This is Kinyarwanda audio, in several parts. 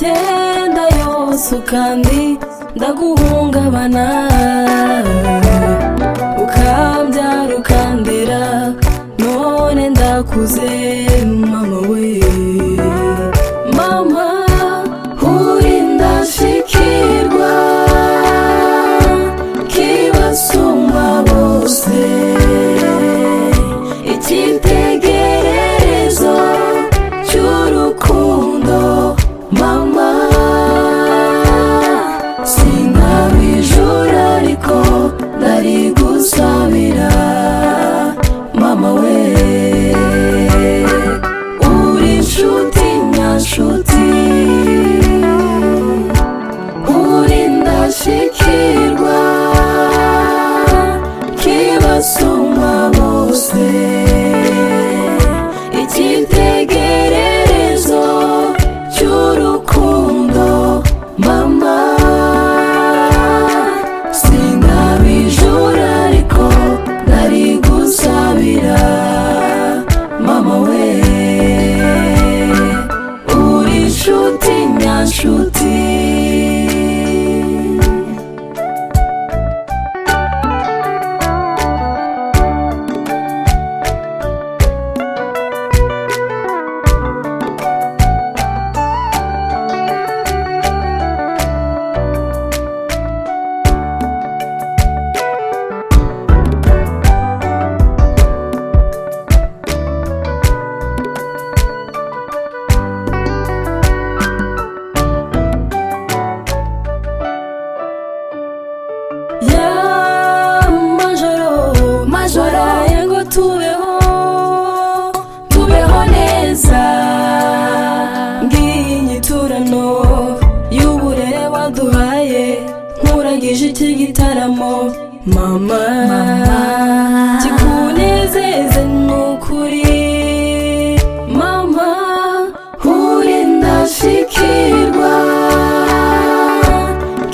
icyenda yose kandi ndaguhungabana, ukambyara ukandera, none ndakuze mama we. Mama uri ndashikirwa, kibasumba bose, icyitegererezo cy'urukundo mama. Sinabijura ariko ndari gusabira mama we. Uri inshuti nyanshuti, uri ndashikirwa, kibasumba bose, icyitegererezo cy'urukundo mama. Sinabijura ariko ndari gusabira mama we. Uri inshuti nyanshuti. Majoro ngo tubeho neza, nginyiturano y'uburere waduhaye, nkuragije iki gitaramo mama. Kikunezeze n'ukuri mama, uri ndashikirwa,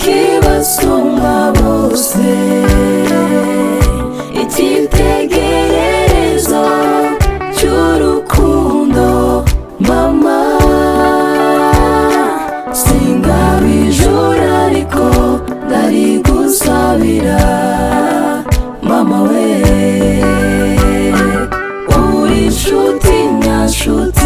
kibasumba bose, icyitegererezo cy'urukundo mama. Singabijura ariko ndari gusabira mama we. Uri inshuti nyanshuti,